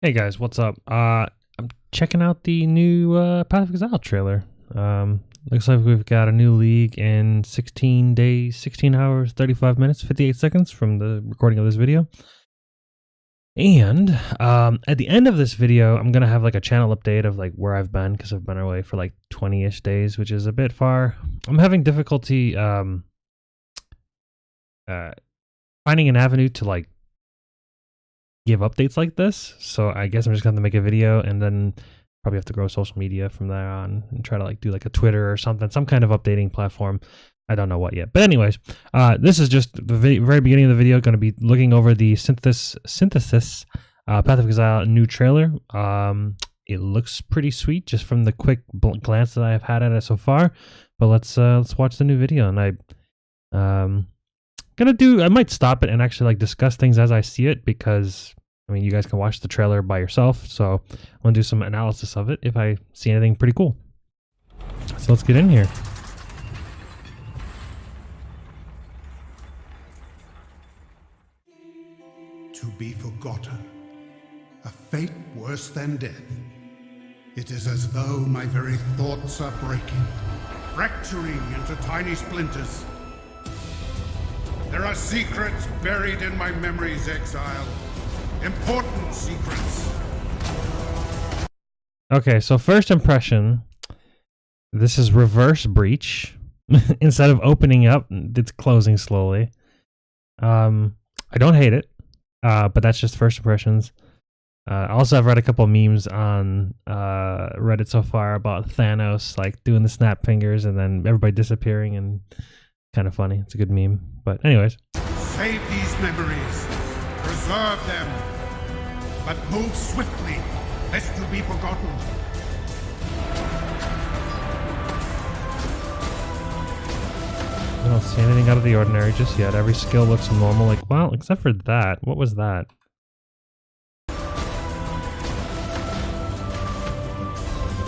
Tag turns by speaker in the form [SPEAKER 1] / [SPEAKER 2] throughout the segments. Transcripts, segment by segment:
[SPEAKER 1] Hey guys, what's up? I'm checking out the new Path of Exile trailer. Looks like we've got a new league in 16 days, 16 hours, 35 minutes, 58 seconds from the recording of this video. And at the end of this video, I'm going to have like a channel update of like where I've been, because I've been away for like 20-ish days, which is a bit far. I'm having difficulty finding an avenue to like give updates like this, so I guess I'm just gonna make a video and then probably have to grow social media from there on and try to like do like a Twitter or something, some kind of updating platform. I don't know what yet, but anyways, this is just the very beginning of the video. Going to be looking over the synthesis Path of Exile new trailer. It looks pretty sweet just from the quick glance that I've had at it so far, but let's watch the new video. And I might stop it and actually like discuss things as I see it, because I mean, you guys can watch the trailer by yourself, so I'm gonna do some analysis of it if I see anything pretty cool. So let's get in here.
[SPEAKER 2] To be forgotten, a fate worse than death. It is as though my very thoughts are breaking, fracturing into tiny splinters. There are secrets buried in my memories, exile. Important secrets.
[SPEAKER 1] Okay, so first impression, this is reverse breach. Instead of opening up, it's closing slowly. I don't hate it, but that's just first impressions. Also, I've read a couple memes on Reddit so far about Thanos like doing the snap fingers and then everybody disappearing, and kind of funny. It's a good meme. But anyways,
[SPEAKER 2] save these memories, preserve them, but move swiftly, lest you be forgotten.
[SPEAKER 1] I don't see anything out of the ordinary just yet. Every skill looks normal, like, well, except for that. What was that?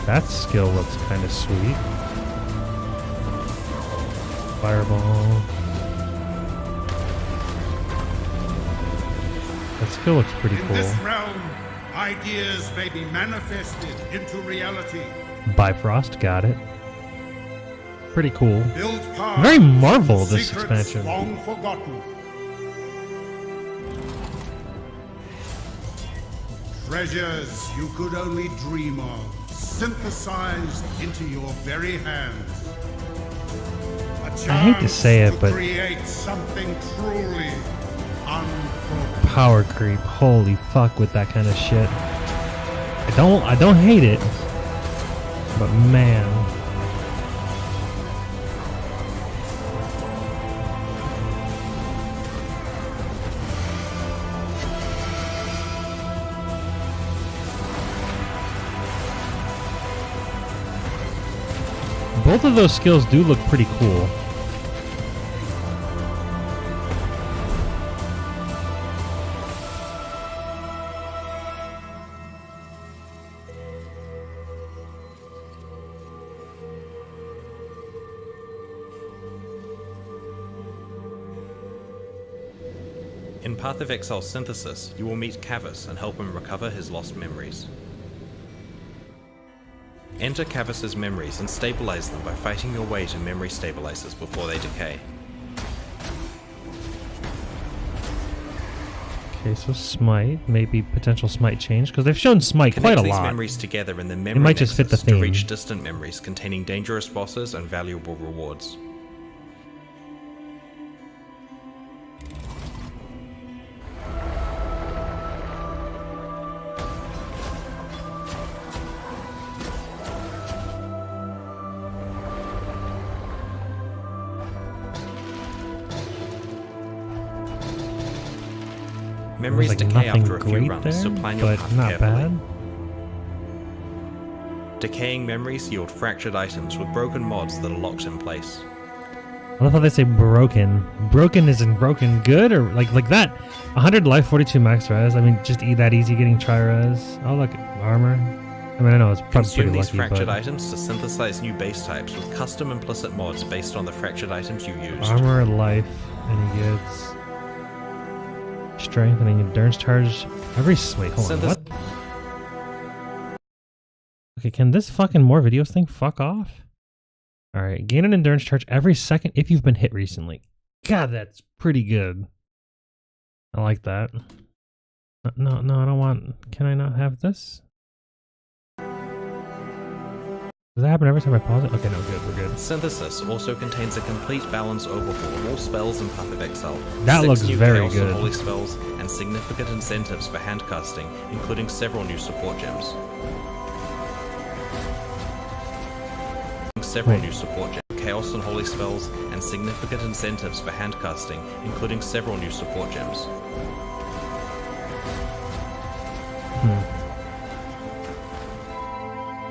[SPEAKER 1] That skill looks kind of sweet. Fireball. That skill looks pretty cool.
[SPEAKER 2] In this realm, ideas may be manifested into reality.
[SPEAKER 1] Bifrost, got it. Pretty cool.
[SPEAKER 2] Build
[SPEAKER 1] Very Marvel, this expansion.
[SPEAKER 2] Long forgotten. Treasures you could only dream of, synthesized into your very hands.
[SPEAKER 1] I hate to say it, but
[SPEAKER 2] create something truly unforgettable.
[SPEAKER 1] Power creep, holy fuck with that kind of shit. I don't hate it, but man. Both of those skills do look pretty cool.
[SPEAKER 3] In Path of Exile Synthesis, you will meet Cavus and help him recover his lost memories. Enter Cavus's memories and stabilize them by fighting your way to memory stabilizers before they decay.
[SPEAKER 1] Okay, so Smite, maybe potential Smite change, because they've shown Smite quite a
[SPEAKER 3] Connect these
[SPEAKER 1] lot.
[SPEAKER 3] memories together in the memory
[SPEAKER 1] It might just fit the
[SPEAKER 3] nexus to
[SPEAKER 1] theme.
[SPEAKER 3] reach distant memories containing dangerous bosses and valuable rewards.
[SPEAKER 1] There's
[SPEAKER 3] Memories
[SPEAKER 1] like
[SPEAKER 3] decay
[SPEAKER 1] nothing
[SPEAKER 3] after a few
[SPEAKER 1] great
[SPEAKER 3] runs,
[SPEAKER 1] there,
[SPEAKER 3] so plan your
[SPEAKER 1] but
[SPEAKER 3] path
[SPEAKER 1] not
[SPEAKER 3] carefully.
[SPEAKER 1] bad.
[SPEAKER 3] Decaying memories yield fractured items with broken mods that are locked in place.
[SPEAKER 1] I love how they say broken. Broken isn't broken good, or like that. 100 life, 42 max res. I mean, just that easy getting tri-res. Oh look, armor. I mean, I know it's probably
[SPEAKER 3] Consume
[SPEAKER 1] pretty
[SPEAKER 3] these
[SPEAKER 1] lucky,
[SPEAKER 3] fractured
[SPEAKER 1] but
[SPEAKER 3] items to synthesize new base types with custom implicit mods based on the fractured items you used.
[SPEAKER 1] armor, life, any goods. Strength and endurance charge. Wait, hold on, what? Okay, can this fucking more videos thing fuck off? Alright, gain an endurance charge every second if you've been hit recently. God, that's pretty good. I like that. No, I don't want... Can I not have this? Does that happen every time I pause it? Okay, no, good, we're good.
[SPEAKER 3] Synthesis also contains a complete balance overhaul of all spells in Path of Exile.
[SPEAKER 1] That looks
[SPEAKER 3] new
[SPEAKER 1] very
[SPEAKER 3] Chaos
[SPEAKER 1] good.
[SPEAKER 3] And holy spells, and significant incentives for handcasting, including several new support gems. Chaos and holy spells, and significant incentives for handcasting, including several new support gems.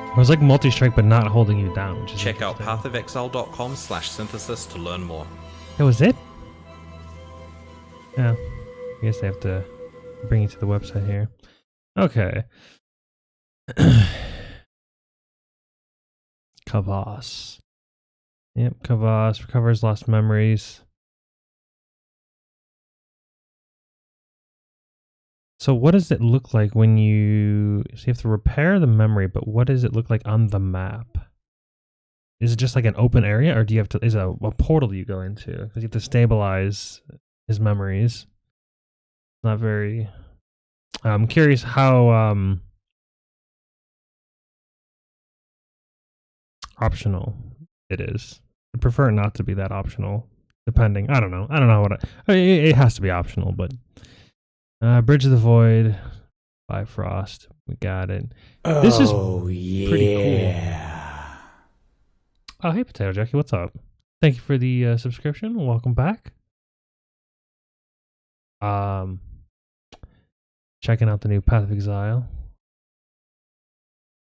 [SPEAKER 1] It was like multi-strike, but not holding you down. Which is
[SPEAKER 3] Check out pathofexile.com/synthesis to learn more.
[SPEAKER 1] That was it? Yeah. I guess they have to bring you to the website here. Okay. Kavas. Yep, Kavas recovers lost memories. So what does it look like when you... So you have to repair the memory, but what does it look like on the map? Is it just like an open area, or do you have to... Is it a portal you go into? Because you have to stabilize his memories. Not very... I'm curious how optional it is. I'd prefer it not to be that optional, depending. I don't know what it has to be optional, but... Bridge of the Void, Bifrost. We got it. This is pretty cool. Oh, hey, Potato Jackie, what's up? Thank you for the subscription. Welcome back. Checking out the new Path of Exile.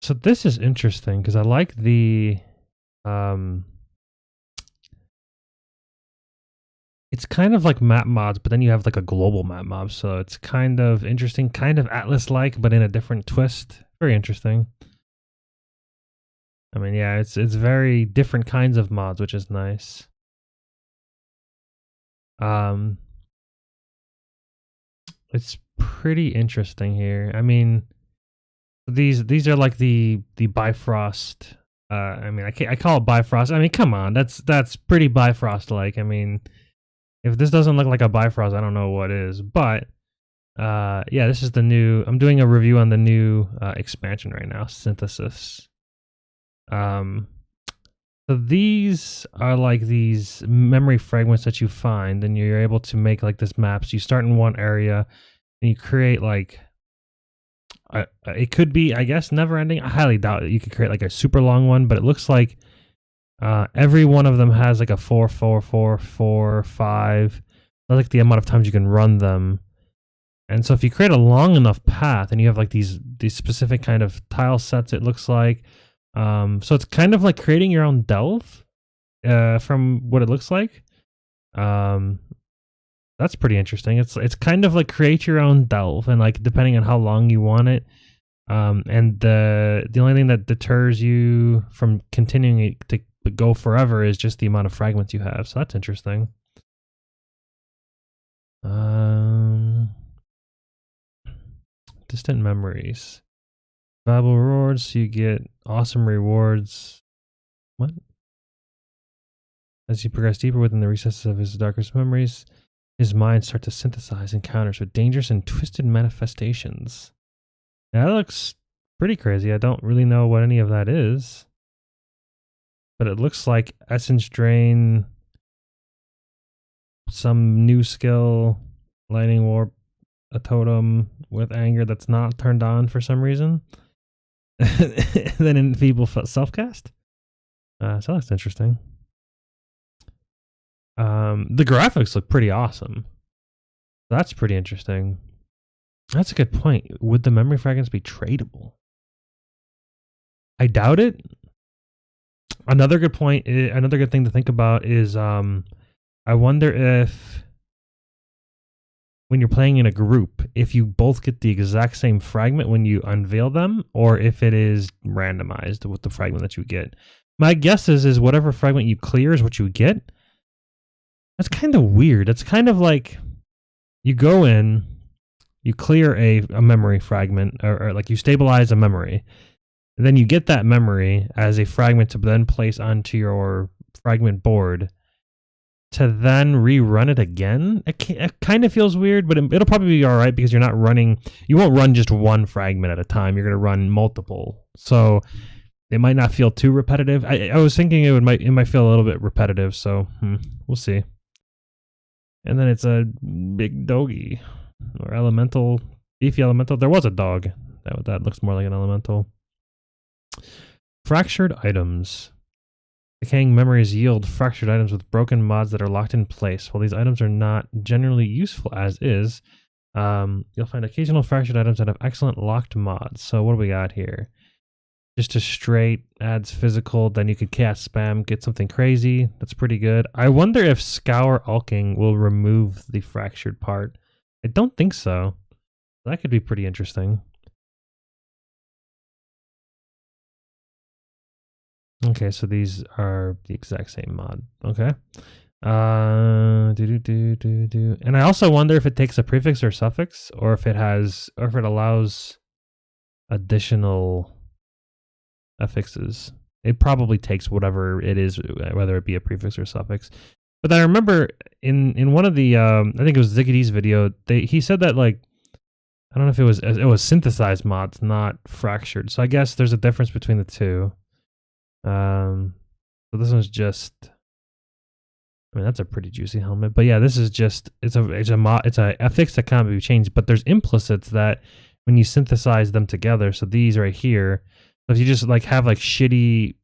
[SPEAKER 1] So this is interesting because I like the it's kind of like map mods, but then you have like a global map mob, so it's kind of interesting, kind of Atlas-like, but in a different twist. Very interesting. I mean, yeah, it's very different kinds of mods, which is nice. It's pretty interesting here. I mean, these are like the Bifrost. I mean, I call it Bifrost. I mean, come on, that's pretty Bifrost-like. I mean, if this doesn't look like a Bifrost, I don't know what is. But yeah, this is the new... I'm doing a review on the new expansion right now, Synthesis. So these are like these memory fragments that you find, and you're able to make like this map. So you start in one area, and you create like... it could be, I guess, never-ending. I highly doubt it. You could create like a super long one, but it looks like every one of them has like a 4, 4, 4, 4, 5. That's like the amount of times you can run them. And so if you create a long enough path and you have like these specific kind of tile sets, it looks like. So it's kind of like creating your own delve from what it looks like. That's pretty interesting. It's kind of like create your own delve, and like depending on how long you want it. And the only thing that deters you from continuing it to go forever is just the amount of fragments you have. So that's interesting. Distant memories. Valuable rewards, so you get awesome rewards. What? As you progress deeper within the recesses of his darkest memories, his mind starts to synthesize encounters with dangerous and twisted manifestations. Now, that looks pretty crazy. I don't really know what any of that is. But it looks like Essence Drain, some new skill, Lightning Warp, a totem with anger that's not turned on for some reason. Then Enfeeble Selfcast. So that's interesting. The graphics look pretty awesome. That's pretty interesting. That's a good point. Would the memory fragments be tradable? I doubt it. Another good point, another good thing to think about is I wonder if when you're playing in a group, if you both get the exact same fragment when you unveil them, or if it is randomized with the fragment that you get. My guess is whatever fragment you clear is what you get. That's kind of weird. It's kind of like you go in, you clear a memory fragment, or like you stabilize a memory. And then you get that memory as a fragment to then place onto your fragment board to then rerun it again. It kind of feels weird, but it'll probably be all right because you're not running. You won't run just one fragment at a time. You're going to run multiple. So it might not feel too repetitive. I was thinking it might feel a little bit repetitive. So we'll see. And then it's a big doggy or elemental, beefy elemental. There was a dog. That looks more like an elemental. Fractured items. Decaying memories yield fractured items with broken mods that are locked in place. While these items are not generally useful as is, you'll find occasional fractured items that have excellent locked mods. So what do we got here? Just a straight adds physical, then you could cast spam, get something crazy. That's pretty good. I wonder if Scour Ulking will remove the fractured part. I don't think so. That could be pretty interesting. Okay, so these are the exact same mod. Okay. And I also wonder if it takes a prefix or suffix, or if it allows additional affixes. It probably takes whatever it is, whether it be a prefix or suffix. But I remember in one of the I think it was Ziggity's video, he said that, like, I don't know if it was synthesized mods, not fractured. So I guess there's a difference between the two. So this one's just, I mean, that's a pretty juicy helmet, but yeah, this is just, it's a affix that can't be changed, but there's implicits that when you synthesize them together, so these right here, so if you just like have like shitty,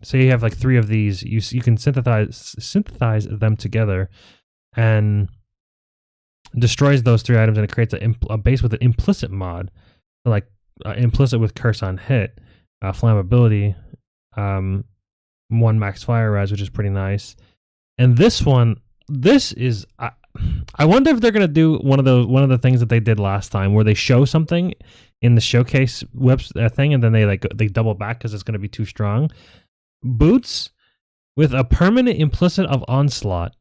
[SPEAKER 1] say you have like 3 of these, you can synthesize them together and destroys those 3 items, and it creates a base with an implicit mod, so like implicit with curse on hit, flammability, 1 max fire res, which is pretty nice. And this is I wonder if they're gonna do one of the things that they did last time, where they show something in the showcase thing, and then they double back because it's gonna be too strong. Boots with a permanent implicit of onslaught.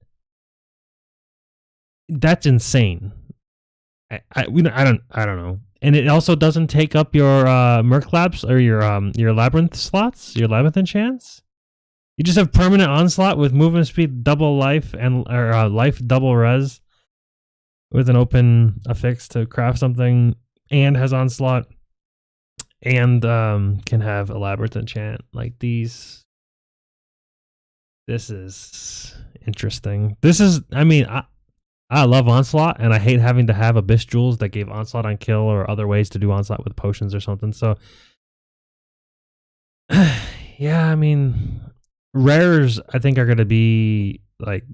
[SPEAKER 1] That's insane. I don't know. And it also doesn't take up your Merc Labs or your Labyrinth slots, your Labyrinth enchants. You just have permanent onslaught with movement speed double life or life double res with an open affix to craft something, and has onslaught, and can have a Labyrinth enchant like these. This is interesting. This is, I mean, I love Onslaught, and I hate having to have Abyss Jewels that gave Onslaught on kill or other ways to do Onslaught with potions or something. So, yeah, I mean, rares I think are going to be like,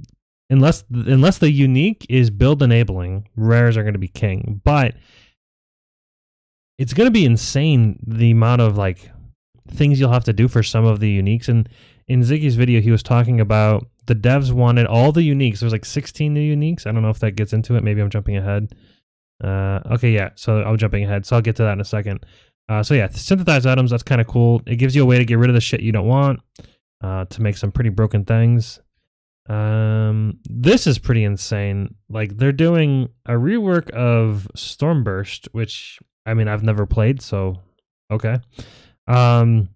[SPEAKER 1] unless the unique is build enabling, rares are going to be king. But it's going to be insane the amount of like things you'll have to do for some of the uniques. And in Ziggy's video, he was talking about the devs wanted all the uniques. There's like 16 new uniques. I don't know if that gets into it. Maybe I'm jumping ahead. Okay, yeah. So I'm jumping ahead. So I'll get to that in a second. So yeah, synthesized items. That's kind of cool. It gives you a way to get rid of the shit you don't want, to make some pretty broken things. This is pretty insane. Like, they're doing a rework of Stormburst, which, I mean, I've never played, so okay. And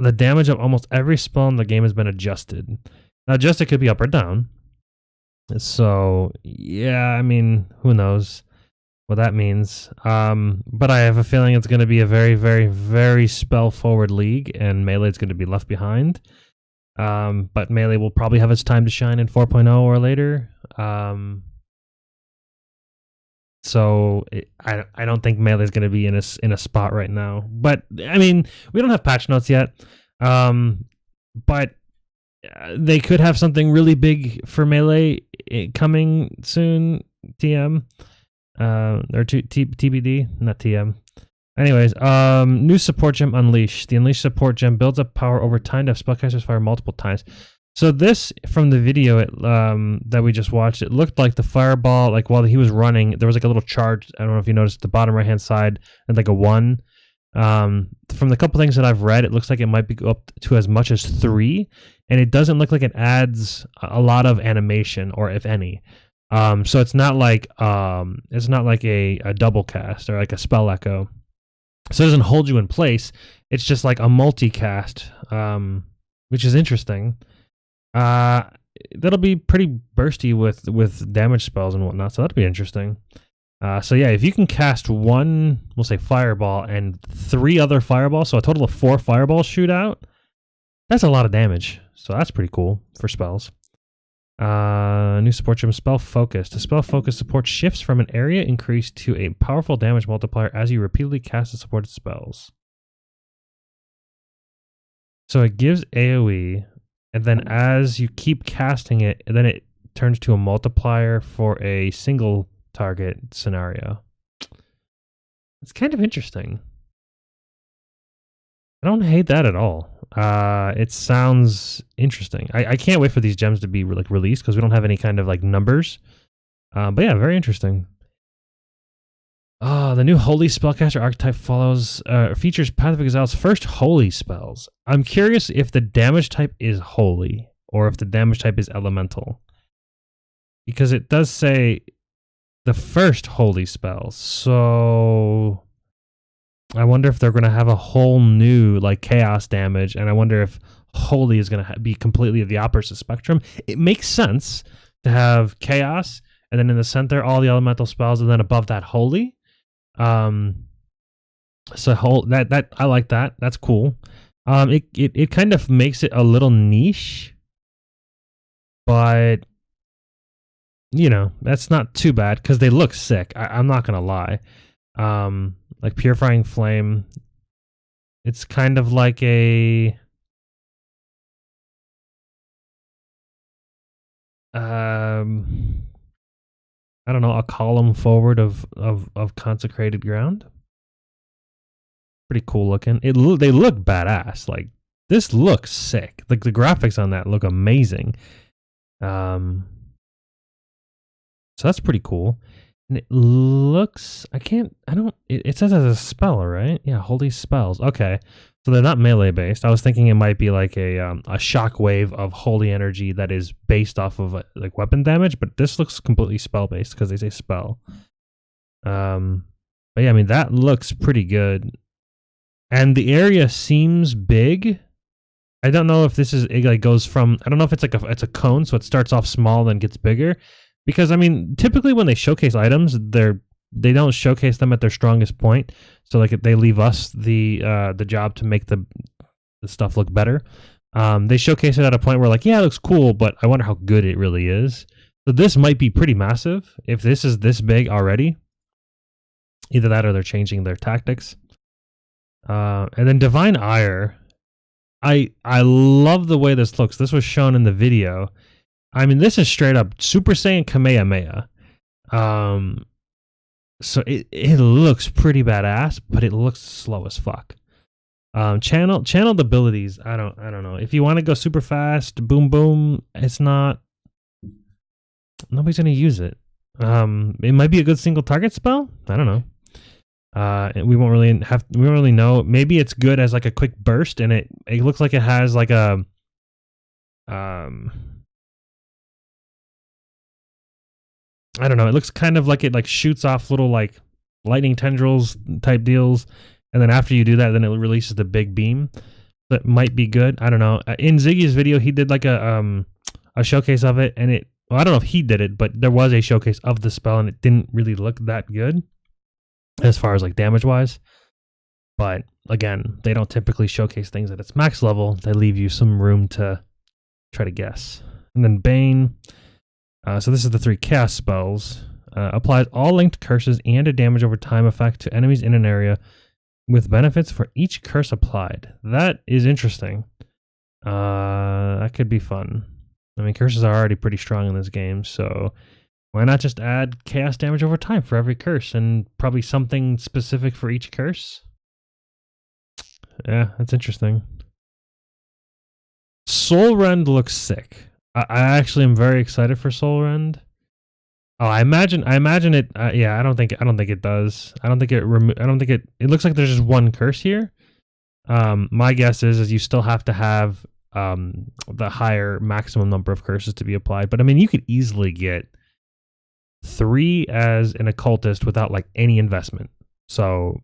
[SPEAKER 1] the damage of almost every spell in the game has been adjusted. Now, adjusted could be up or down. So, yeah, I mean, who knows what that means. But I have a feeling it's going to be a very, very, very spell-forward league, and Melee's going to be left behind. But Melee will probably have its time to shine in 4.0 or later. So I don't think Melee is going to be in a spot right now. But I mean, we don't have patch notes yet. But they could have something really big for Melee coming soon. TM or TBD, not TM. Anyways, new support gem Unleash. The Unleash support gem builds up power over time to have spellcasters fire multiple times. So this, from the video that we just watched, it looked like the fireball, like while he was running, there was like a little charge. I don't know if you noticed the bottom right-hand side, and like a 1. From the couple things that I've read, it looks like it might be up to as much as 3, and it doesn't look like it adds a lot of animation, or if any. So it's not like a double cast or like a spell echo. So it doesn't hold you in place. It's just like a multicast, which is interesting. That'll be pretty bursty with damage spells and whatnot, so that'll be interesting. So yeah, if you can cast one, we'll say fireball, and 3 other fireballs, so a total of 4 fireballs shoot out, that's a lot of damage. So that's pretty cool for spells. New support gem, Spell Focus. The Spell Focus support shifts from an area increase to a powerful damage multiplier as you repeatedly cast the supported spells. So it gives AoE, and then as you keep casting it, then it turns to a multiplier for a single target scenario. It's kind of interesting. I don't hate that at all. It sounds interesting. I can't wait for these gems to be like released because we don't have any kind of like numbers. But yeah, very interesting. The new Holy Spellcaster archetype features Path of Exile's first Holy spells. I'm curious if the damage type is Holy or if the damage type is Elemental. Because it does say the first Holy spells. So I wonder if they're going to have a whole new like chaos damage, and I wonder if Holy is going to be completely the opposite spectrum. It makes sense to have chaos, and then in the center all the elemental spells, and then above that Holy. So that I like that. That's cool. It kind of makes it a little niche, but you know, that's not too bad because they look sick. I'm not gonna lie. Like Purifying Flame, it's kind of like a I don't know, a column forward of consecrated ground. Pretty cool looking. They look badass. Like this looks sick. Like the graphics on that look amazing. So that's pretty cool. And it looks, it says as a spell, right? Yeah, holy spells. Okay. So they're not melee based. I was thinking it might be like a shockwave of holy energy that is based off of like weapon damage, but this looks completely spell based because they say spell. But yeah, I mean, that looks pretty good. And the area seems big. I don't know if this is, it like goes from, I don't know if it's like it's a cone, so it starts off small then gets bigger. Because I mean, typically when they showcase items, they don't showcase them at their strongest point. So like they leave us the job to make the stuff look better. They showcase it at a point where like, yeah, it looks cool, but I wonder how good it really is. So this might be pretty massive if this is this big already. Either that or they're changing their tactics. And then Divine Ire. I love the way this looks. This was shown in the video. I mean, this is straight up Super Saiyan Kamehameha. So it looks pretty badass, but it looks slow as fuck. Channeled abilities, I don't know. If you want to go super fast, boom boom, it's not. Nobody's gonna use it. It might be a good single target spell. I don't know. We won't really know. Maybe it's good as like a quick burst, and it looks like it has like a I don't know. It looks kind of like it like shoots off little like lightning tendrils type deals, and then after you do that, then it releases the big beam. That might be good. I don't know. In Ziggy's video, he did like a showcase of it, and I don't know if he did it, but there was a showcase of the spell, and it didn't really look that good as far as like damage wise. But again, they don't typically showcase things at its max level. They leave you some room to try to guess. And then Bane. So this is the 3 chaos spells. Applies all linked curses and a damage over time effect to enemies in an area with benefits for each curse applied. That is interesting. That could be fun. I mean, curses are already pretty strong in this game, so why not just add chaos damage over time for every curse and probably something specific for each curse? Yeah, that's interesting. Soul Rend looks sick. I actually am very excited for Soul Rend. Oh, I imagine it. Yeah, I don't think it does. I don't think it. It looks like there's just one curse here. My guess is you still have to have the higher maximum number of curses to be applied. But I mean, you could easily get 3 as an occultist without like any investment. So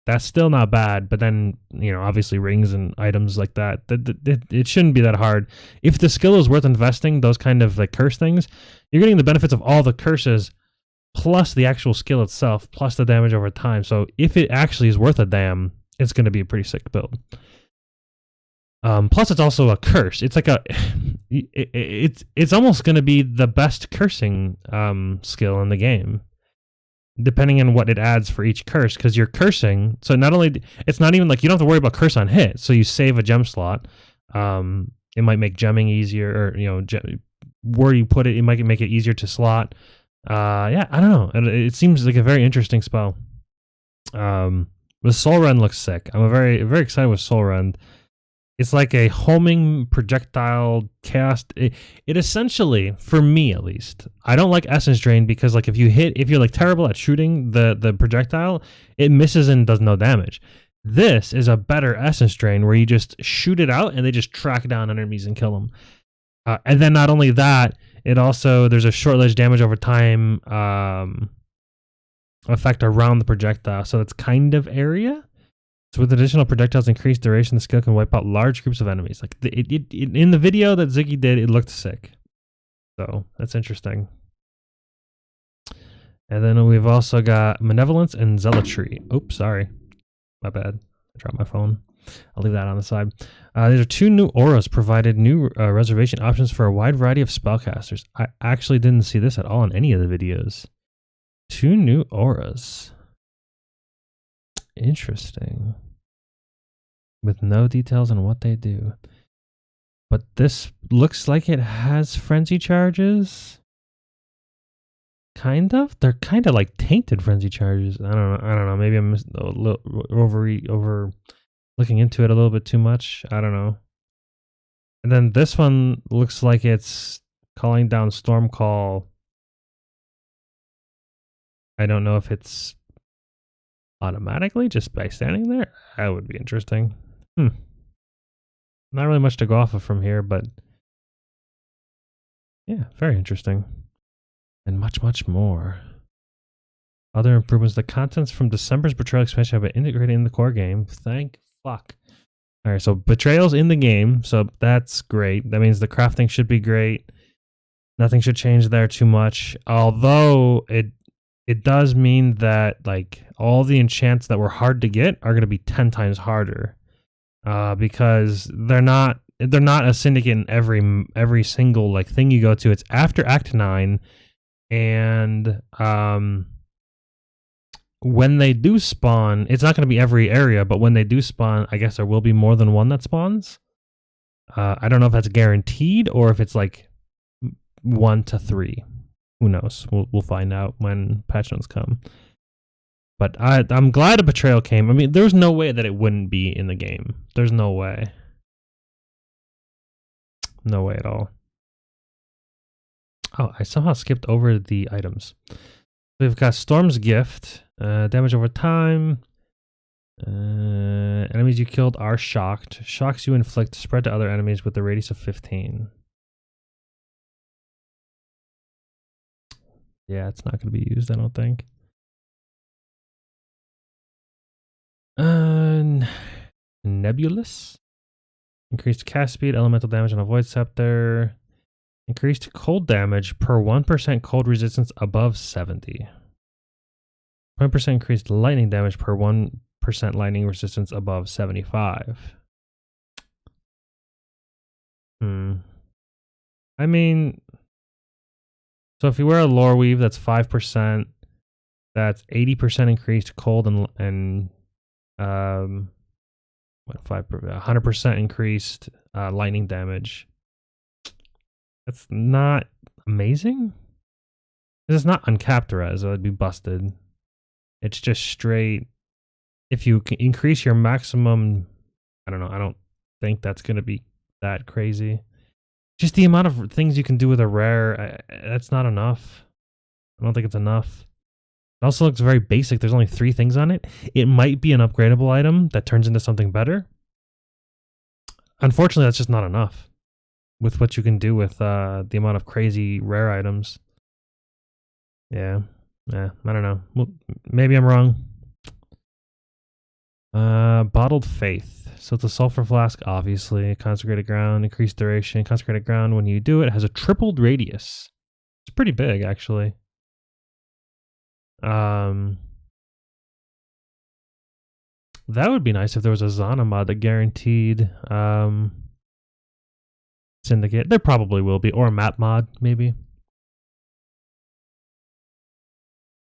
[SPEAKER 1] That's still not bad, but then, you know, obviously rings and items like that, it shouldn't be that hard. If the skill is worth investing, those kind of like curse things, you're getting the benefits of all the curses plus the actual skill itself, plus the damage over time. So if it actually is worth a damn, it's going to be a pretty sick build. Plus it's also a curse. It's like it's almost going to be the best cursing skill in the game, depending on what it adds for each curse, because you're cursing. So not only, it's not even like you don't have to worry about curse on hit. So you save a gem slot. It might make gemming easier, or, you know, where you put it, it might make it easier to slot. Yeah, I don't know. It seems like a very interesting spell. The Soul Rend looks sick. I'm very, very excited with Soul Rend. It's like a homing projectile chaos. It essentially, for me at least, I don't like Essence Drain because, like, if you're like terrible at shooting the projectile, it misses and does no damage. This is a better Essence Drain where you just shoot it out and they just track down enemies and kill them. And then not only that, it also, there's a short-lived damage over time effect around the projectile, so it's kind of area. So with additional projectiles increased duration, the skill can wipe out large groups of enemies. Like in the video that Ziggy did, it looked sick. So that's interesting. And then we've also got Malevolence and Zealotry. Oops, sorry. My bad. I dropped my phone. I'll leave that on the side. These are 2 new auras provided new reservation options for a wide variety of spellcasters. I actually didn't see this at all in any of the videos. 2 new auras. Interesting. With no details on what they do. But this looks like it has frenzy charges. Kind of. They're kind of like tainted frenzy charges. I don't know. Maybe I'm a little over looking into it a little bit too much. I don't know. And then this one looks like it's calling down Stormcall. I don't know if it's automatically just by standing there. That would be interesting. Not really much to go off of from here, but yeah, very interesting. And much, much more. Other improvements. The contents from December's Betrayal expansion have been integrated in the core game. Thank fuck. Alright, so Betrayals in the game, so that's great. That means the crafting should be great. Nothing should change there too much. Although it does mean that, like, all the enchants that were hard to get are going to be 10 times harder. Because they're not a syndicate in every single, like, thing you go to. It's after Act 9, and when they do spawn, it's not going to be every area, but when they do spawn, I guess there will be more than one that spawns. I don't know if that's guaranteed or if it's like 1 to 3. Who knows? We'll find out when patch notes come. But I'm glad a Betrayal came. I mean, there's no way that it wouldn't be in the game. There's no way. No way at all. Oh, I somehow skipped over the items. We've got Storm's Gift. Damage over time. Enemies you killed are shocked. Shocks you inflict spread to other enemies with a radius of 15. Yeah, it's not going to be used, I don't think. Nebulous. Increased cast speed, elemental damage on a Void Scepter. Increased cold damage per 1% cold resistance above 70. 20% increased lightning damage per 1% lightning resistance above 75. I mean, so if you wear a Lore Weave, that's 5%. That's 80% increased cold and 100% increased lightning damage. That's not amazing. It's not uncapped res, so it'd be busted. It's just straight. If you can increase your maximum, I don't know. I don't think that's going to be that crazy. Just the amount of things you can do with a rare, that's not enough. I don't think it's enough. It also looks very basic. There's only 3 things on it. It might be an upgradable item that turns into something better. Unfortunately, that's just not enough with what you can do with the amount of crazy rare items. Yeah, I don't know. Well, maybe I'm wrong. Bottled Faith. So it's a sulfur flask, obviously. Consecrated ground, increased duration. Consecrated ground, when you do it, has a tripled radius. It's pretty big, actually. That would be nice if there was a Zana mod that guaranteed Syndicate. There probably will be, or a map mod, maybe.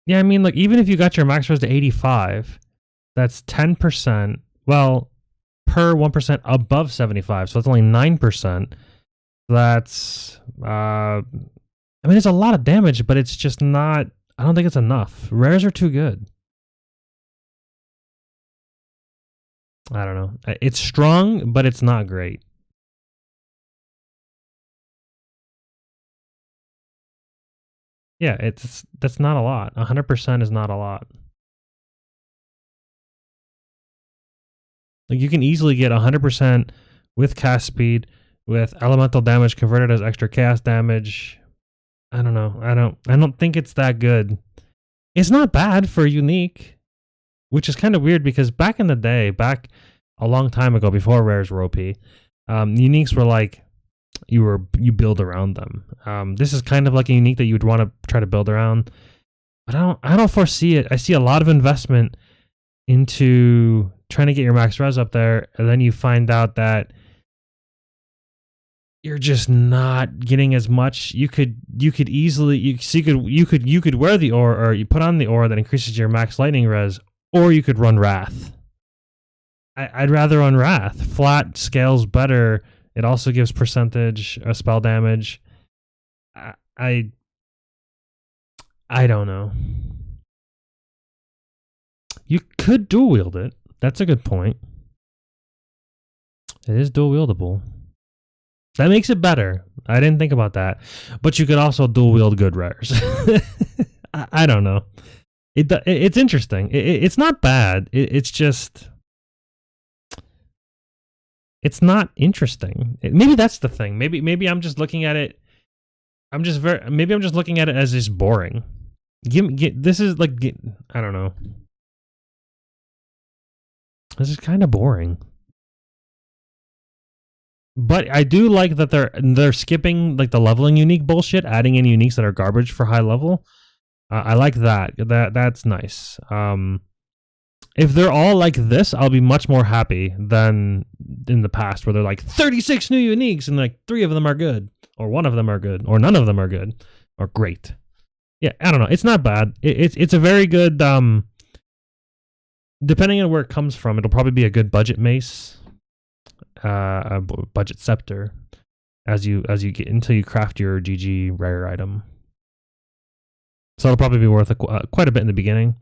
[SPEAKER 1] Yeah, I mean, like, even if you got your max res to 85, that's 10%. Well, per 1% above 75, so that's only 9%. That's, I mean, it's a lot of damage, but it's just not, I don't think it's enough. Rares are too good. I don't know. It's strong, but it's not great. Yeah, that's not a lot. 100% is not a lot. Like, you can easily get 100% with cast speed, with elemental damage converted as extra cast damage. I don't know. I don't think it's that good. It's not bad for unique, which is kind of weird because back in the day, back a long time ago, before rares were OP, uniques were like you build around them. This is kind of like a unique that you would want to try to build around, but I don't foresee it. I see a lot of investment into trying to get your max res up there, and then you find out that you're just not getting as much. You could easily you could wear the aura, or you put on the aura that increases your max lightning res, or you could run Wrath. I'd rather run Wrath. Flat scales better. It also gives percentage spell damage. I don't know. You could dual wield it. That's a good point. It is dual wieldable. That makes it better. I didn't think about that. But you could also dual wield good rares. I don't know. It's interesting. It's not bad. It's just, it's not interesting. Maybe that's the thing. Maybe I'm just looking at it. Maybe I'm just looking at it as just boring. This is like, I don't know. This is kind of boring. But I do like that they're skipping like the leveling unique bullshit, adding in uniques that are garbage for high level. I like that. That's nice. If they're all like this, I'll be much more happy than in the past, where they're like 36 new uniques and like 3 of them are good, or 1 of them are good, or none of them are good, or great. Yeah, I don't know. It's not bad. It's a very good. Depending on where it comes from, it'll probably be a good budget mace, a budget scepter, as you get until you craft your GG rare item. So it'll probably be worth quite a bit in the beginning,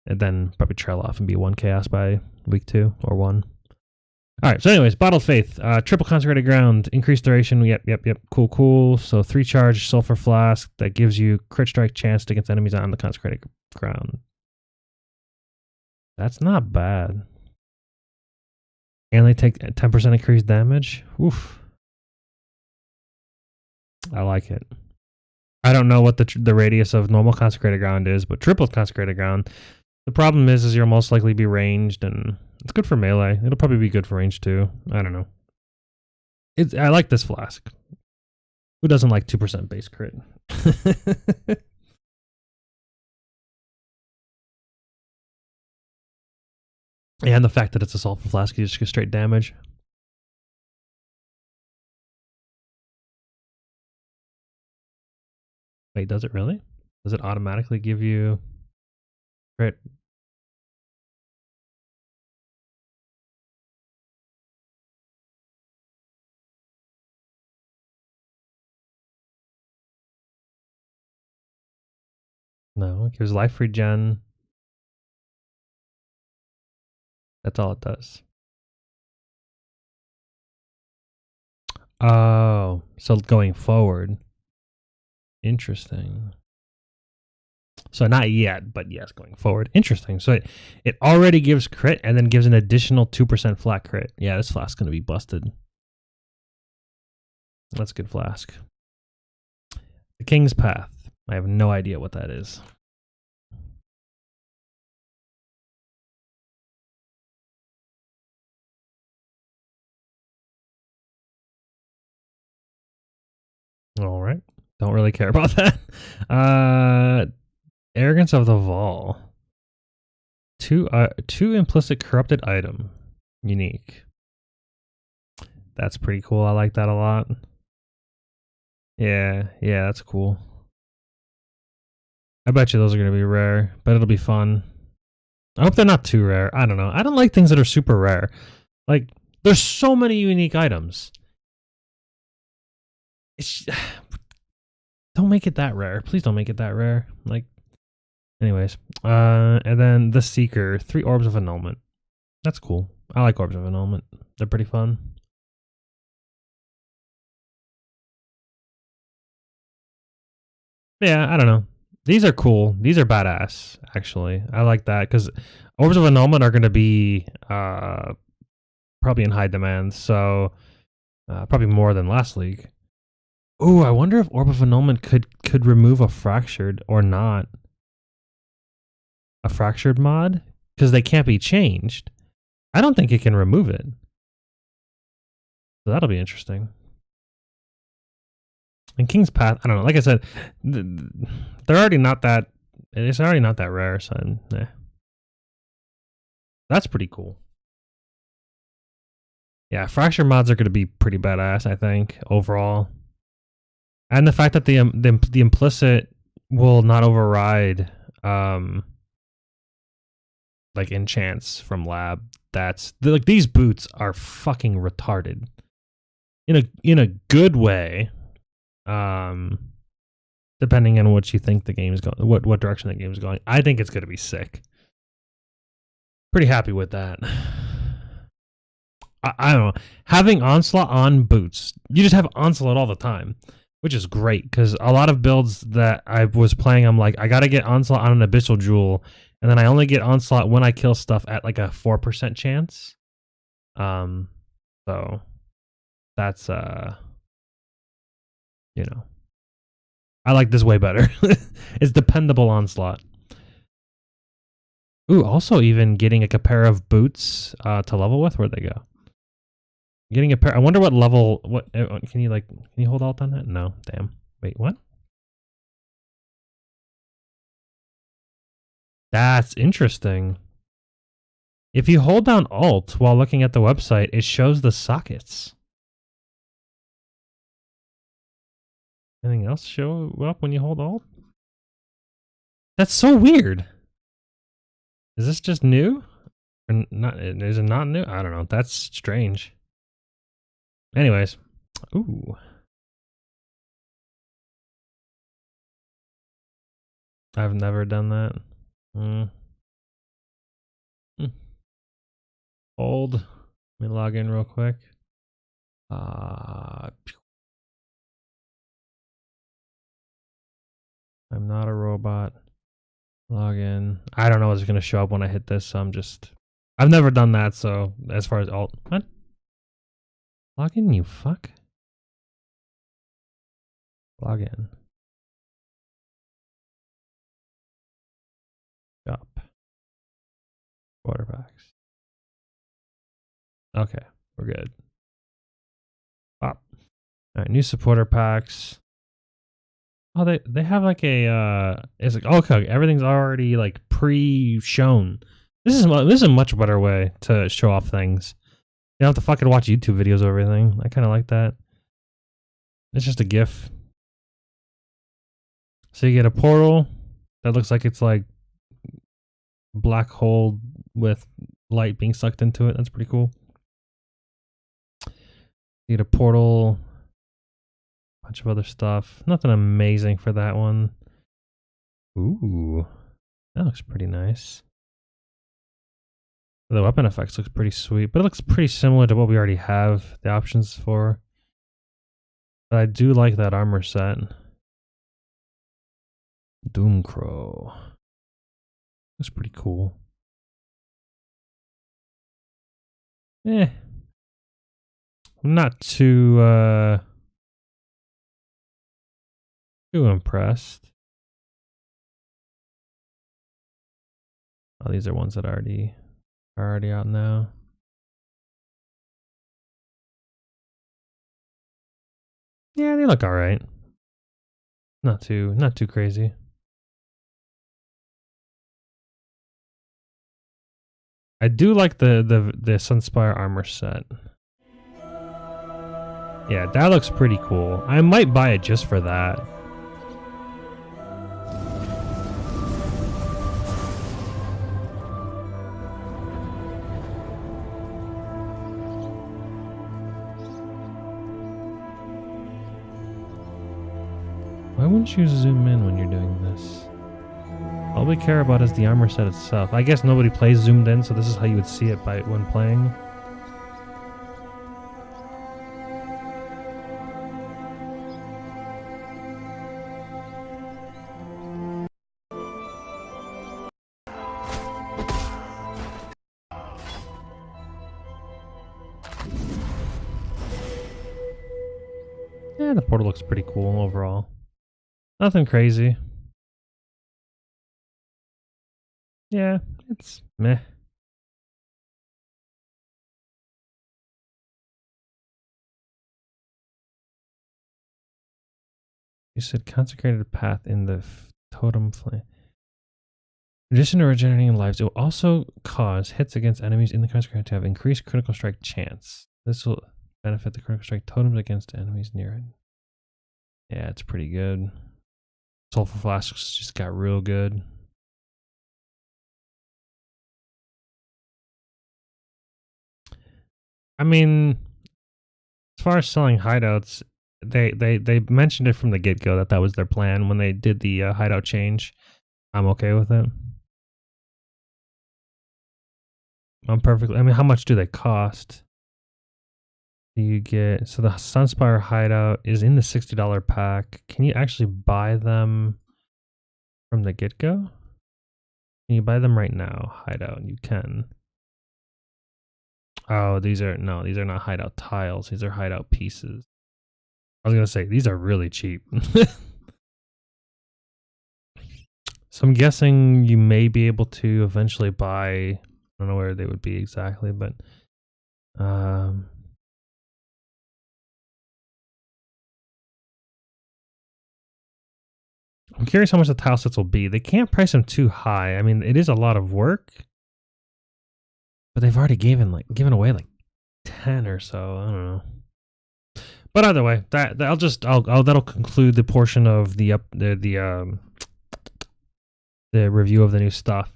[SPEAKER 1] and then probably trail off and be 1 chaos by week 2 or 1. All right. So, anyways, Bottled Faith, triple consecrated ground, increased duration. Yep. Cool. So 3 charge sulfur flask that gives you crit strike chance against enemies on the consecrated ground. That's not bad. And they take 10% increased damage. Oof. I like it. I don't know what the radius of normal consecrated ground is, but triple consecrated ground. The problem is you'll most likely be ranged, and it's good for melee. It'll probably be good for range too. I don't know. I like this flask. Who doesn't like 2% base crit? And the fact that it's a sulfur flask, you just get straight damage. Wait, does it really? Does it automatically give you crit? No, it gives life regen. That's all it does. Oh, so going forward. Interesting. So not yet, but yes, going forward. Interesting. So it already gives crit and then gives an additional 2% flat crit. Yeah, this flask's going to be busted. That's a good flask. The King's Path. I have no idea what that is. All right. Don't really care about that. Arrogance of the Vol. Two implicit corrupted item. Unique. That's pretty cool. I like that a lot. Yeah, that's cool. I bet you those are going to be rare, but it'll be fun. I hope they're not too rare. I don't know. I don't like things that are super rare. Like, there's so many unique items. Don't make it that rare. Please don't make it that rare. Like, anyways. And then the Seeker. 3 Orbs of Annulment. That's cool. I like Orbs of Annulment. They're pretty fun. Yeah, I don't know. These are cool. These are badass, actually. I like that because Orbs of Annulment are going to be probably in high demand, so probably more than last league. Ooh, I wonder if Orb of Annulment could remove a Fractured or not. A Fractured mod? Because they can't be changed. I don't think it can remove it. So that'll be interesting. And King's Path, I don't know. Like I said, they're already not that. It's already not that rare, so that's pretty cool. Yeah, Fracture mods are going to be pretty badass, I think, overall. And the fact that the implicit will not override like enchants from lab. That's like, these boots are fucking retarded. In a good way. Depending on what you think the game is going, what direction the game is going, I think it's going to be sick. Pretty happy with that. I don't know. Having Onslaught on boots, you just have Onslaught all the time, which is great because a lot of builds that I was playing, I'm like, I got to get Onslaught on an Abyssal Jewel, and then I only get Onslaught when I kill stuff at like a 4% chance. So that's you know, I like this way better. It's dependable Onslaught. Ooh, also even getting like a pair of boots to level with. Where'd they go? Getting a pair. I wonder what level. What can you hold alt on that? No, damn. Wait, what? That's interesting. If you hold down alt while looking at the website, it shows the sockets. Anything else show up when you hold alt? That's so weird. Is this just new? Or not? Is it not new? I don't know. That's strange. Anyways. Ooh. I've never done that. Hold. Let me log in real quick. I'm not a robot. Log in. I don't know what's going to show up when I hit this, so I've never done that, so as far as alt. What? Log in, you fuck. Log in. Shop. Quarter packs. Okay, we're good. Pop. Alright, new supporter packs. Oh, they have like a it's like, okay, everything's already like pre-shown. This is a much better way to show off things. You don't have to fucking watch YouTube videos or everything. I kind of like that. It's just a GIF. So you get a portal that looks like it's like black hole with light being sucked into it. That's pretty cool. You get a portal. Bunch of other stuff. Nothing amazing for that one. Ooh, that looks pretty nice. The weapon effects looks pretty sweet, but it looks pretty similar to what we already have the options for. But I do like that armor set. Doomcrow. Looks pretty cool. I'm not too impressed. Oh, these are ones that are already out now. Yeah, they look all right. Not too crazy. I do like the Sunspire armor set. Yeah, that looks pretty cool. I might buy it just for that. Why wouldn't you zoom in when you're doing this? All we care about is the armor set itself. I guess nobody plays zoomed in, so this is how you would see it when playing. Yeah, the portal looks pretty cool overall. Nothing crazy. Yeah, it's meh. You said consecrated path in the Totem Flee. In addition to regenerating lives, it will also cause hits against enemies in the consecrated to have increased critical strike chance. This will benefit the critical strike totems against enemies near it. Yeah, it's pretty good. Sulfur flasks just got real good. I mean, as far as selling hideouts, they mentioned it from the get-go that was their plan when they did the hideout change. I'm okay with it. I'm perfectly. I mean, how much do they cost? Do you get so the Sunspire hideout is in the $60 pack? Can you actually buy them from the get-go? Can you buy them right now? Hideout, you can. Oh, these are not hideout tiles. These are hideout pieces. I was gonna say these are really cheap. So I'm guessing you may be able to eventually buy. I don't know where they would be exactly, but I'm curious how much the tile sets will be. They can't price them too high. I mean, it is a lot of work, but they've already given away like 10 or so. I don't know. But either way, that'll conclude the portion of the review of the new stuff.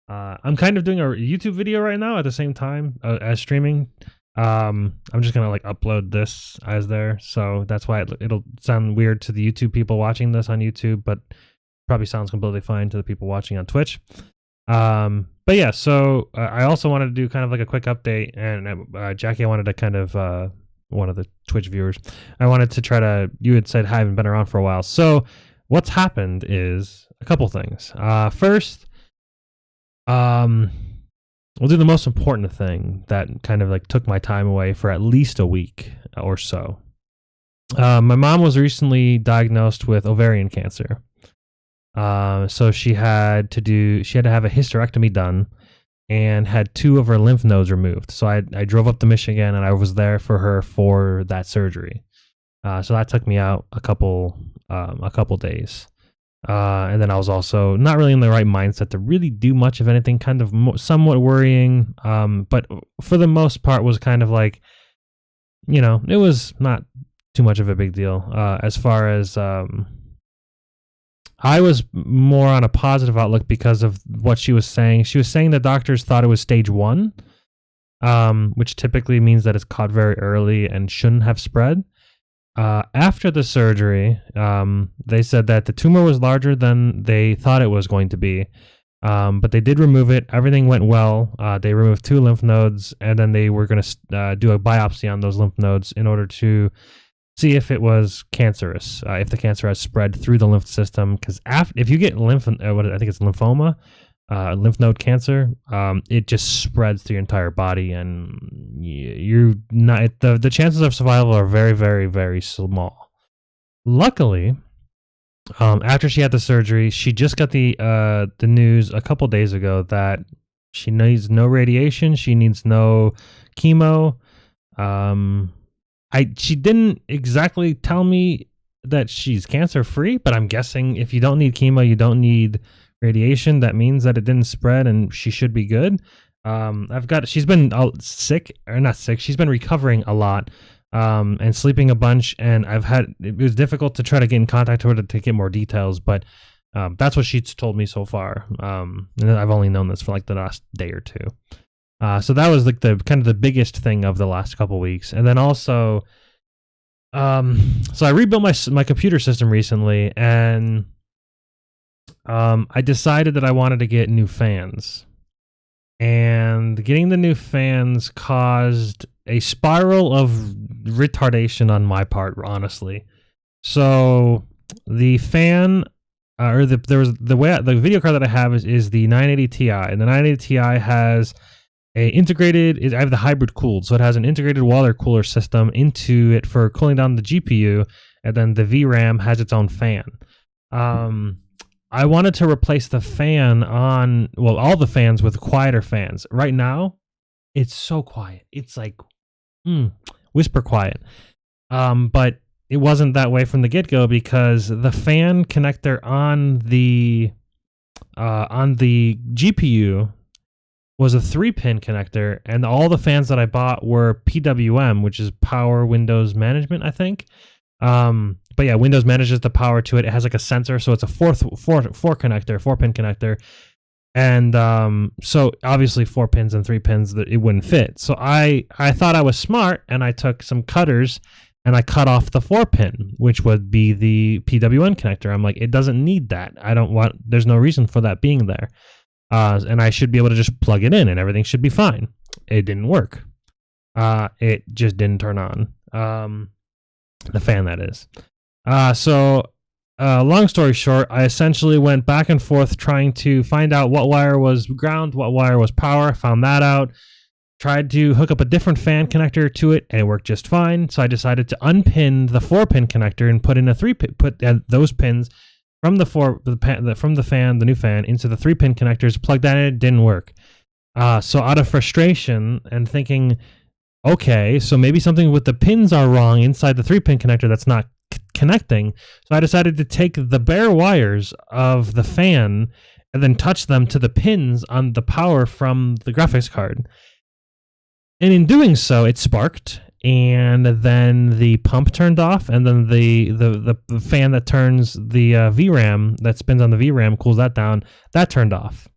[SPEAKER 1] I'm kind of doing a YouTube video right now at the same time as streaming. I'm just gonna like upload this as there, so that's why it'll sound weird to the YouTube people watching this on YouTube, but probably sounds completely fine to the people watching on Twitch. But yeah, so I also wanted to do kind of like a quick update, and Jackie, I wanted to kind of one of the Twitch viewers, I wanted to try to. You had said I haven't been around for a while, so what's happened is a couple things. First, we'll do the most important thing that kind of like took my time away for at least a week or so. My mom was recently diagnosed with ovarian cancer. So she had to have a hysterectomy done and had 2 of her lymph nodes removed. So I drove up to Michigan and I was there for her for that surgery. So that took me out a couple days. And then I was also not really in the right mindset to really do much of anything, kind of somewhat worrying. But for the most part was kind of like, it was not too much of a big deal. As far as, I was more on a positive outlook because of what she was saying. She was saying the doctors thought it was stage 1, which typically means that it's caught very early and shouldn't have spread. After the surgery, they said that the tumor was larger than they thought it was going to be, but they did remove it. Everything went well. They removed 2 lymph nodes, and then they were going to do a biopsy on those lymph nodes in order to see if it was cancerous, if the cancer has spread through the lymph system. Because if you get I think it's lymphoma, lymph node cancer, it just spreads through your entire body, and you're not. The chances of survival are very, very, very small. Luckily, after she had the surgery, she just got the news a couple days ago that she needs no radiation, she needs no chemo. She didn't exactly tell me that she's cancer free, but I'm guessing if you don't need chemo, you don't need radiation. That means that it didn't spread and she should be good. She's been sick, or not sick. She's been recovering a lot, and sleeping a bunch. And it was difficult to try to get in contact with her to get more details, but that's what she's told me so far. And I've only known this for like the last day or two. So that was like the kind of the biggest thing of the last couple weeks. And then also, so I rebuilt my computer system recently, and I decided that I wanted to get new fans. And getting the new fans caused a spiral of retardation on my part, honestly. So the fan, the video card that I have is the 980 Ti, and the 980 Ti has I have the hybrid cooled, so it has an integrated water cooler system into it for cooling down the GPU, and then the VRAM has its own fan. I wanted to replace the fan all the fans with quieter fans. Right now, it's so quiet. It's like whisper quiet. But it wasn't that way from the get-go, because the fan connector on the GPU was a 3-pin connector, and all the fans that I bought were PWM, which is Power Windows Management, I think. But yeah, Windows manages the power to it. It has like a sensor, so it's a 4-pin connector. And so obviously 4 pins and 3 pins, that it wouldn't fit. So I thought I was smart, and I took some cutters and I cut off the 4-pin, which would be the PWM connector. I'm like, it doesn't need that. There's no reason for that being there. And I should be able to just plug it in and everything should be fine. It didn't work. It just didn't turn on. The fan, that is. So long story short, I essentially went back and forth trying to find out what wire was ground, what wire was power. Found that out. Tried to hook up a different fan connector to it, and it worked just fine. So I decided to unpin the 4-pin connector and put in a 3-pin. Put those pins from the new fan into the 3-pin connectors. Plugged that in. It didn't work. So out of frustration and thinking, okay, so maybe something with the pins are wrong inside the 3-pin connector that's not connecting. So I decided to take the bare wires of the fan and then touch them to the pins on the power from the graphics card. And in doing so, it sparked, and then the pump turned off, and then the fan that turns the VRAM, that spins on the VRAM, cools that down, that turned off.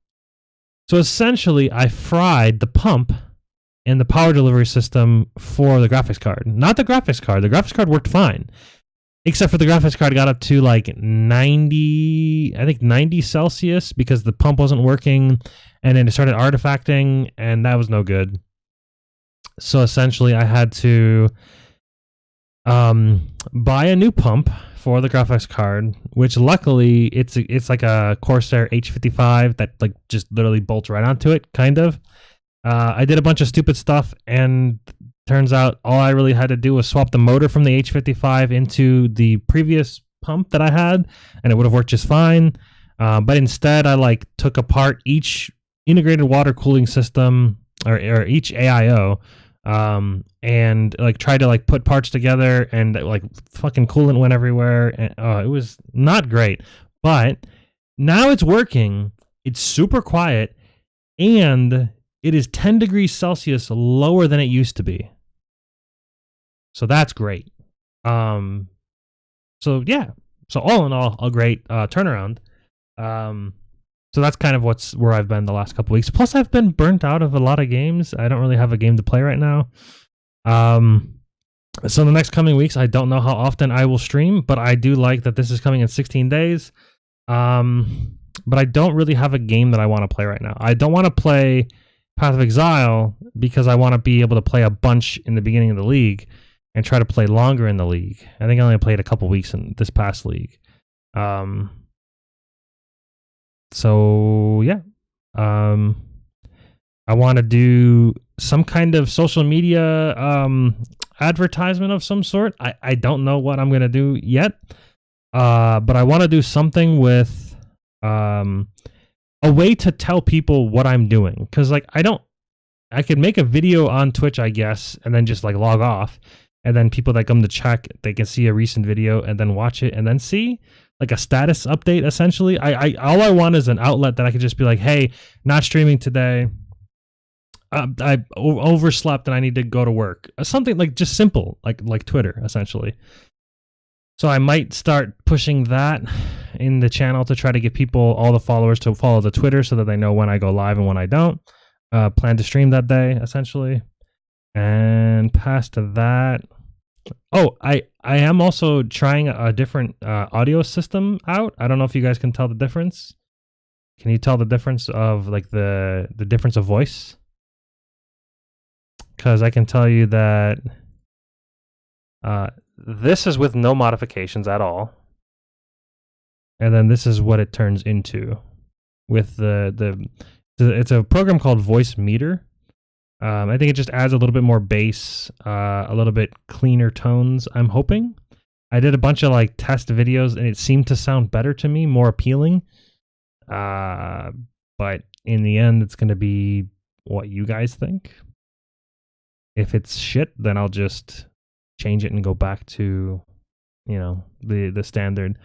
[SPEAKER 1] So essentially, I fried the pump and the power delivery system for the graphics card. Not the graphics card. The graphics card worked fine, except for the graphics card got up to like 90 Celsius, because the pump wasn't working, and then it started artifacting, and that was no good. So essentially, I had to buy a new pump for the graphics card, which luckily it's like a Corsair H55 that like just literally bolts right onto it, kind of. I did a bunch of stupid stuff, and turns out all I really had to do was swap the motor from the H55 into the previous pump that I had, and it would have worked just fine. But instead, I like took apart each integrated water cooling system or each AIO. And like tried to like put parts together, and like fucking coolant went everywhere, and it was not great. But now it's working. It's super quiet, and it is 10 degrees Celsius lower than it used to be. So that's great. So yeah. So all in all, a great turnaround. So that's kind of where I've been the last couple weeks. Plus, I've been burnt out of a lot of games. I don't really have a game to play right now. So in the next coming weeks, I don't know how often I will stream, but I do like that this is coming in 16 days. But I don't really have a game that I want to play right now. I don't want to play Path of Exile because I want to be able to play a bunch in the beginning of the league and try to play longer in the league. I think I only played a couple weeks in this past league. So yeah, I want to do some kind of social media advertisement of some sort. I don't know what I'm going to do yet, but I want to do something with a way to tell people what I'm doing. Because like I could make a video on Twitch, I guess, and then just like log off. and then people that come to check, they can see a recent video and then watch it and then see like a status update. Essentially, I all I want is an outlet that I could just be like, hey, not streaming today. I overslept and I need to go to work. Something like just simple, like Twitter, essentially. So I might start pushing that in the channel to try to get people, all the followers, to follow the Twitter so that they know when I go live and when I don't. Plan to stream that day, essentially. And past that, oh, I am also trying a different audio system out. I don't know if you guys can tell the difference. Can you tell the difference of like the difference of voice? Because I can tell you that this is with no modifications at all, and then this is what it turns into with it's a program called Voice Meter. I think it just adds a little bit more bass, a little bit cleaner tones, I'm hoping. I did a bunch of like test videos and it seemed to sound better to me, more appealing. But in the end, it's going to be what you guys think. If it's shit, then I'll just change it and go back to, you know, the standard.